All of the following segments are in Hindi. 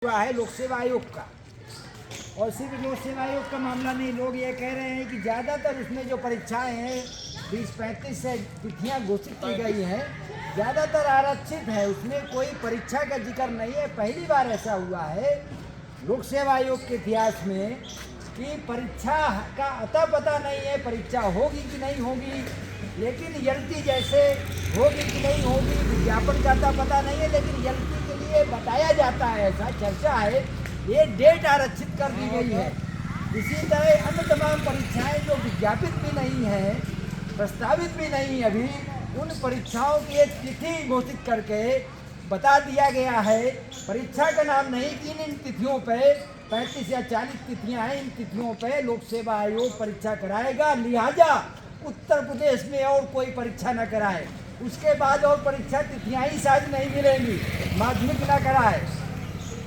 हुआ है लोक सेवा आयोग का। और सिर्फ लोक सेवा आयोग का मामला नहीं, लोग ये कह रहे हैं कि ज़्यादातर उसमें जो परीक्षाएं हैं 20-35 से तिथियाँ घोषित की गई हैं, ज़्यादातर आरक्षित है, उसमें कोई परीक्षा का जिक्र नहीं है। पहली बार ऐसा हुआ है लोक सेवा आयोग के इतिहास में कि परीक्षा का अता पता नहीं है, परीक्षा होगी कि नहीं होगी, लेकिन यल्टी जैसे होगी कि नहीं होगी, विज्ञापन का अता पता नहीं है, लेकिन यल्टी के लिए बताया जाता है, ऐसा चर्चा है, ये डेट आरक्षित कर दी गई है। इसी तरह अन्य तमाम परीक्षाएं जो विज्ञापित भी नहीं है, प्रस्तावित भी नहीं अभी, उन परीक्षाओं की एक तिथि घोषित करके बता दिया गया है। परीक्षा का नाम नहीं कि इन तिथियों पे 35 या 40 तिथियां हैं, इन तिथियों पे लोक सेवा आयोग परीक्षा कराएगा, लिहाजा उत्तर प्रदेश में और कोई परीक्षा न कराए। उसके बाद और परीक्षा तिथियां ही शायद नहीं मिलेंगी, माध्यमिक न कराए,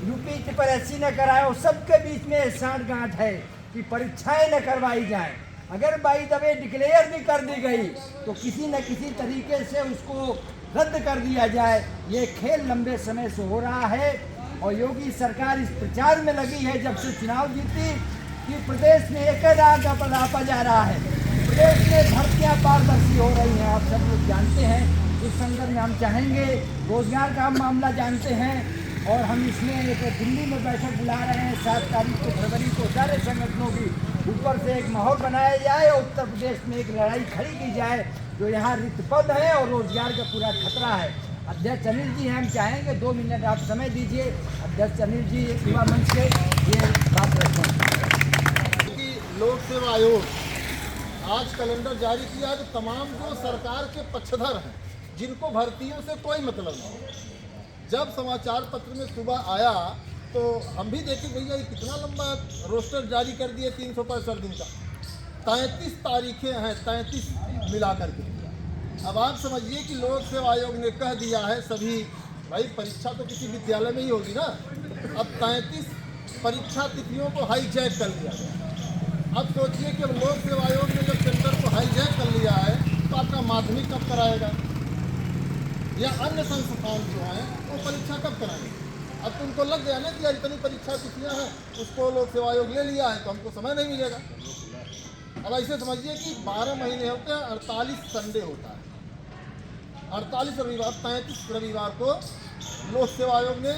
यूपी पर एससी न कराए, और सबके बीच में सांठ-गांठ है कि परीक्षाएं न करवाई जाएं। अगर बाई द वे डिक्लेयर भी कर दी गई तो किसी न किसी तरीके से उसको रद्द कर दिया जाए। ये खेल लंबे समय से हो रहा है और योगी सरकार इस प्रचार में लगी है जब से चुनाव जीती कि प्रदेश में एक राग नापा जा रहा है, प्रदेश में भर्तियाँ पारदर्शी हो रही हैं। आप सब लोग जानते हैं, इस संदर्भ में हम चाहेंगे, रोजगार का मामला जानते हैं, और हम इसमें एक दिल्ली में बैठक बुला रहे हैं 7 तारीख को, फरवरी को, सारे संगठनों की ऊपर से एक माहौल बनाया जाए और उत्तर प्रदेश में एक लड़ाई खड़ी की जाए जो यहाँ रिक्तपद है और रोजगार का पूरा खतरा है। अध्यक्ष अनिल जी हैं, हम चाहेंगे 2 मिनट आप समय दीजिए। अध्यक्ष अनिल जी युवा मंच के ये बात रखते हैं। लोक सेवा आयोग आज कैलेंडर जारी किया है, तो तमाम जो सरकार के पक्षधर हैं जिनको भर्तियों से कोई मतलब नहीं, जब समाचार पत्र में सुबह आया तो हम भी देखे भैया ये कितना लंबा रोस्टर जारी कर दिए, 365 दिन का, 33 तारीखें हैं, 33 मिला करके। अब आप समझिए कि लोक सेवा आयोग ने कह दिया है सभी, भाई परीक्षा तो किसी विद्यालय में ही होगी ना, अब 33 परीक्षा तिथियों को हाईजैक कर लिया गया। अब सोचिए कि लोक सेवा आयोग ने जब सेंटर को हाईजैक कर लिया है तो आपका माध्यमिक कब कराएगा, या अन्य संस्थान जो हैं वो परीक्षा कब कराएंगे। अब तुमको लग गया ना कि यार इतनी परीक्षा तिथियाँ हैं, उसको लोक सेवा आयोग ले लिया है तो हमको समय नहीं मिलेगा। अब ऐसे समझिए कि 12 महीने होते हैं, 48 संडे होता है, 48 रविवार, 33 रविवार को लोक सेवा आयोग ने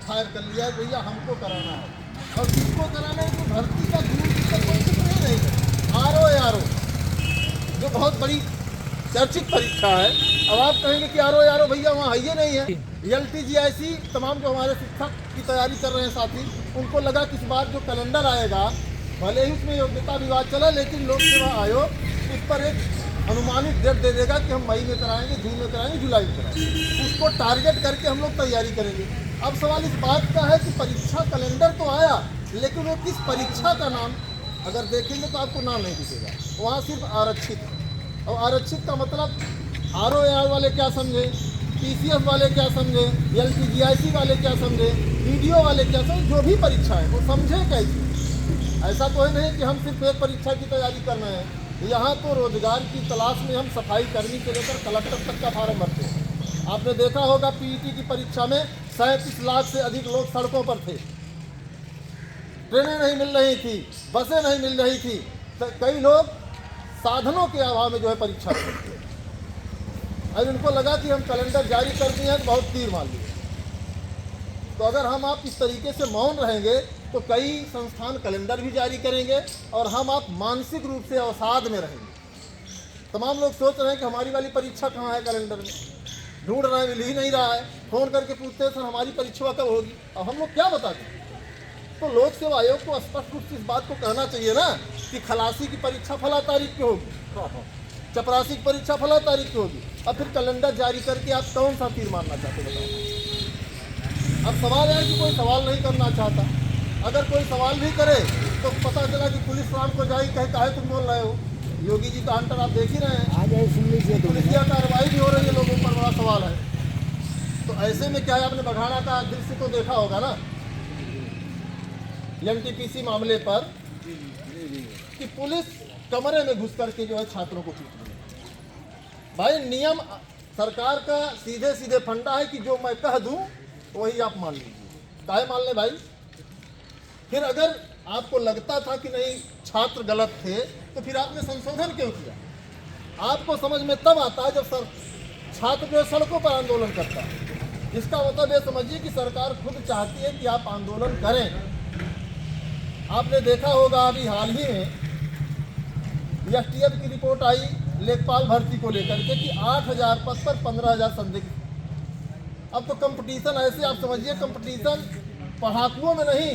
फायर कर लिया है, भैया हमको कराना है। और किसको कराना है, तो भर्ती का दूर का कोई नहीं रहेगा। आरओ जो बहुत बड़ी चर्चित परीक्षा है, अब आप कहेंगे कि आरओ भैया वहाँ है नहीं है। LTGIC तमाम जो हमारे शिक्षक की तैयारी कर रहे हैं साथी, उनको लगा कि इस बार जो कैलेंडर आएगा भले ही उसमें योग्यता विवाद चला, लेकिन लोक सेवा आयोग उस पर एक अनुमानित डेट दे देगा कि हम मई में कराएंगे, जून में कराएंगे, जुलाई में कराएंगे, उसको टारगेट करके हम लोग तैयारी करेंगे। अब सवाल इस बात का है कि परीक्षा कैलेंडर तो आया, लेकिन वो किस परीक्षा का नाम अगर देखेंगे तो आपको नाम नहीं दिखेगा, वहाँ सिर्फ आरक्षित है। और आरक्षित का मतलब आरओ वाले क्या समझे, PCF वाले क्या समझे, LTGIC वाले क्या समझे, BDO वाले क्या समझे, जो भी परीक्षा है वो समझे कैसे। ऐसा तो है नहीं कि हम सिर्फ एक परीक्षा की तैयारी कर रहे हैं, यहाँ तो रोजगार की तलाश में हम सफाई कर्मी से लेकर कलेक्टर तक का फार्म भरते हैं। आपने देखा होगा PET की परीक्षा में 37 लाख से अधिक लोग सड़कों पर थे, ट्रेनें नहीं मिल रही थी, बसें नहीं मिल रही थी, तो कई लोग साधनों के अभाव में जो है परीक्षा देते हैं। अब इनको लगा कि हम कैलेंडर जारी कर दिए हैं तो बहुत तीर मार लिए। तो अगर हम आप इस तरीके से मौन रहेंगे तो कई संस्थान कैलेंडर भी जारी करेंगे और हम आप मानसिक रूप से अवसाद में रहेंगे। तमाम लोग सोच रहे हैं कि हमारी वाली परीक्षा कहाँ है कैलेंडर में, ढूंढ रहे हैं, मिल ही नहीं रहा है, फ़ोन करके पूछते हैं सर हमारी परीक्षा कब होगी। अब हम लोग क्या बताते हैं। तो लोक सेवा आयोग को स्पष्ट रूप से इस बात को कहना चाहिए ना कि खलासी की परीक्षा फला तारीख की होगी, चपरासी की परीक्षा फला तारीख की होगी। अब फिर कैलेंडर जारी करके आप कौन सा तीर मारना चाहते बताओ। अब सवाल है कि कोई सवाल नहीं करना चाहता, अगर कोई सवाल भी करे तो पता चला कि पुलिस शाम को जाए कहे काहे तुम बोल रहे हो। योगी जी का हंटर आप देख ही रहे हैं, आज सुन लीजिए, पुलिसिया कार्रवाई भी हो रही है, लोगों पर बड़ा सवाल है। तो ऐसे में क्या है, आपने बघाड़ा का दृश्य तो देखा होगा ना NTPC मामले पर कि पुलिस कमरे में घुस करके जो है छात्रों को पीट रही है। भाई नियम सरकार का सीधे सीधे फंडा है कि जो मैं कह दूं वही आप मान लीजिए। काहे मान ले भाई? फिर अगर आपको लगता था कि नहीं छात्र गलत थे तो फिर आपने संशोधन क्यों किया? आपको समझ में तब आता है जब छात्र जो सड़कों पर आंदोलन करता है। इसका मतलब ये समझिए कि सरकार खुद चाहती है कि आप आंदोलन करें। आपने देखा होगा अभी हाल ही में एसटीएफ की रिपोर्ट आई लेखपाल भर्ती को लेकर के कि 8,000 पद पर 15,000 संदिग्ध। अब तो कंपटीशन ऐसे आप समझिए, कंपटीशन पढ़ाकुओं में नहीं,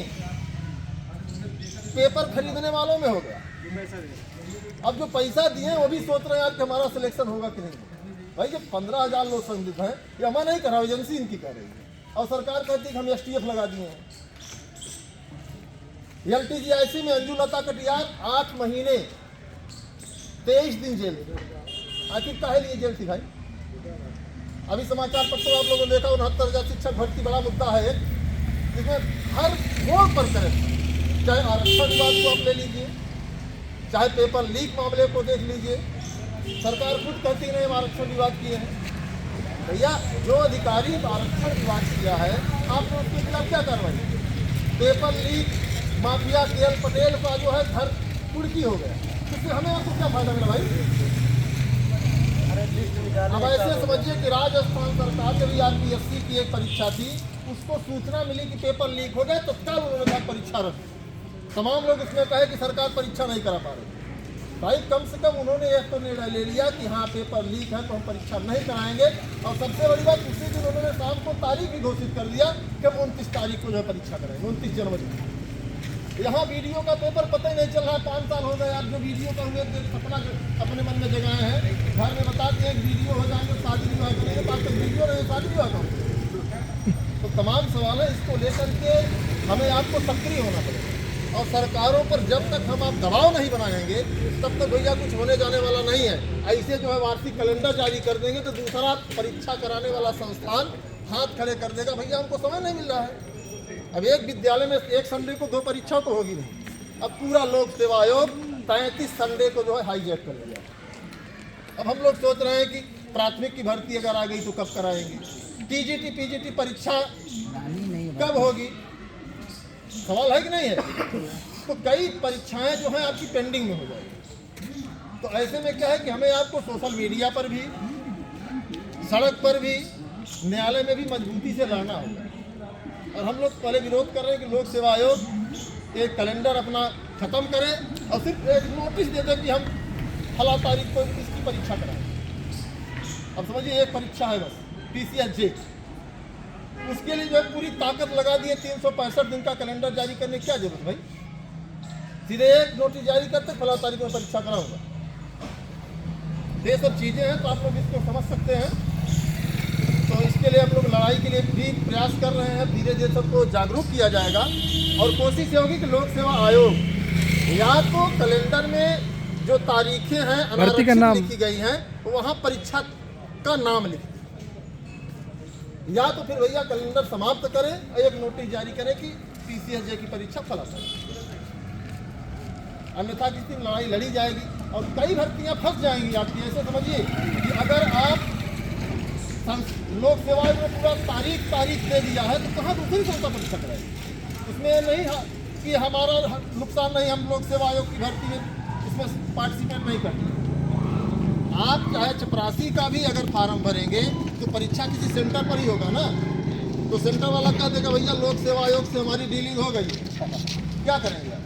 पेपर खरीदने वालों में हो गया। अब जो पैसा दिए वो भी सोच रहे हैं कि हमारा सिलेक्शन होगा कि नहीं। भाई जब 15,000 लोग संदिग्ध हैं, ये हमारा नहीं करा, एजेंसी इनकी कर रही है और सरकार कहती है कि हम एसटीएफ लगा दिए हैं। LTGIC में अंजुलता कटियार 8 महीने 23 दिन जेल। आखिर काहे लिए जेल थी भाई? अभी समाचार पत्रों आप लोगों ने देखा 69,000 शिक्षक भर्ती बड़ा मुद्दा है, जिसमें हर मोड़ पर करें, चाहे आरक्षण विवाद को आप ले लीजिए, चाहे पेपर लीक मामले को देख लीजिए। सरकार खुद कहती नहीं हम आरक्षण विवाद किए हैं। भैया जो अधिकारी आरक्षण विवाद किया है आपने उसके खिलाफ क्या कार्रवाई? Paper leak mafia KL Patel का जो है घर कुर्की हो गया, इससे हमें आपको क्या फायदा मिला भाई? अब ऐसे समझिए कि राजस्थान सरकार जब RPSC की एक परीक्षा थी, उसको सूचना मिली कि पेपर लीक हो गए तो तब उन्होंने परीक्षा रख। तमाम लोग इसमें कहे कि सरकार परीक्षा नहीं करा पा रही। भाई कम से कम उन्होंने एक तो निर्णय ले लिया कि हाँ पेपर लीक है तो हम परीक्षा नहीं कराएंगे। और सबसे बड़ी बात उसी दिन उन्होंने शाम को तारीख भी घोषित कर दिया कि हम 29 तारीख को जो है परीक्षा करेंगे, 29 जनवरी। यहाँ वीडियो का पेपर पता ही नहीं चल रहा है, 5 साल हो गए। आप जो वीडियो का हुए सपना अपने मन में जगाए हैं, घर में बताते हैं कि वीडियो हो जाएंगे शादी विवाह करेंगे, तो आप तक वीडियो नहीं शादी विवाह करेंगे। तो तमाम सवाल है, इसको लेकर के हमें आपको सक्रिय होना पड़ेगा। और सरकारों पर जब तक हम आप दबाव नहीं बनाएंगे तब तक भैया कुछ होने जाने वाला नहीं है। ऐसे जो है वार्षिक कैलेंडर जारी कर देंगे तो दूसरा परीक्षा कराने वाला संस्थान हाथ खड़े कर देगा, भैया हमको समय नहीं मिल रहा है। अब एक विद्यालय में एक संडे को 2 परीक्षा तो होगी नहीं। अब पूरा लोक सेवा आयोग 33 संडे को जो है हाईजैक कर लिया। अब हम लोग सोच रहे हैं कि प्राथमिक की भर्ती अगर आ गई तो कब कराएंगे, TGT PGT परीक्षा कब होगी? सवाल है कि नहीं है? तो कई परीक्षाएं जो हैं आपकी पेंडिंग में हो जाएगी। तो ऐसे में क्या है कि हमें आपको सोशल मीडिया पर भी, सड़क पर भी, न्यायालय में भी मजबूती से लड़ना होगा। और हम लोग पहले विरोध कर रहे हैं कि लोक सेवा आयोग एक कैलेंडर अपना खत्म करे और सिर्फ एक नोटिस दे दे कि हम फला तारीख को इसकी परीक्षा कराएं। अब समझिए एक परीक्षा है बस, PCSJ, उसके लिए जो है पूरी ताकत लगा दी है। 365 दिन का कैलेंडर जारी करने की क्या जरूरत भाई? सीधे एक नोटिस जारी करते फला तारीख में परीक्षा कराऊंगा। ये सब चीज़ें हैं, तो आप लोग इसको समझ सकते हैं। तो इसके लिए हम लोग लड़ाई के लिए भी प्रयास कर रहे हैं। धीरे धीरे सबको जागरूक किया जाएगा और कोशिश ये होगी कि लोक सेवा आयोग या तो कैलेंडर में जो तारीखें हैं अनारक्षित लिखी गई हैं वहाँ परीक्षा का नाम लिखें, या तो फिर भैया कैलेंडर समाप्त करें और एक नोटिस जारी करें कि PCSJ की परीक्षा फला करें। अन्यथा किसी दिन लड़ाई लड़ी जाएगी और कई भर्तियां फंस जाएंगी आपकी। ऐसे समझिए कि अगर आप लोक सेवा में पूरा तारीख दे दिया है तो कहाँ दूसरी संस्था परीक्षा कराएगी? इसमें नहीं कि हमारा नुकसान नहीं, हम लोक सेवा आयोग की भर्ती में इसमें पार्टिसिपेट नहीं करते। आप चाहे चपरासी का भी अगर फार्म भरेंगे तो परीक्षा किसी सेंटर पर ही होगा ना। तो सेंटर वाला कह देगा भैया लोक सेवा आयोग से हमारी डीलिंग हो गई, क्या करेंगे आप?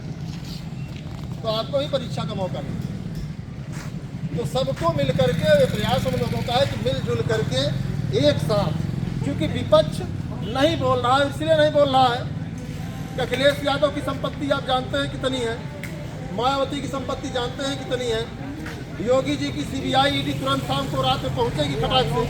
तो आपको ही परीक्षा का मौका नहीं। तो सबको मिल करके प्रयास हम लोगों का है कि मिलजुल करके एक साथ, क्योंकि विपक्ष नहीं बोल रहा है, इसलिए नहीं बोल रहा है कि अखिलेश यादव की संपत्ति आप जानते हैं कितनी है, मायावती की संपत्ति जानते हैं कितनी है, योगी जी की CBI ED तुरंत शाम को रात में पहुंचेगी फटाक से।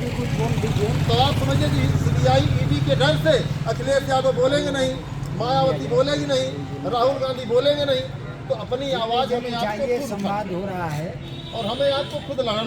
तो आप समझिए कि CBI ED के डर से अखिलेश यादव बोलेंगे नहीं, मायावती बोलेगी नहीं, राहुल गांधी बोलेंगे नहीं। तो अपनी आवाज़ हमें आपको संवाद हो रहा है और हमें आपको खुद लड़ना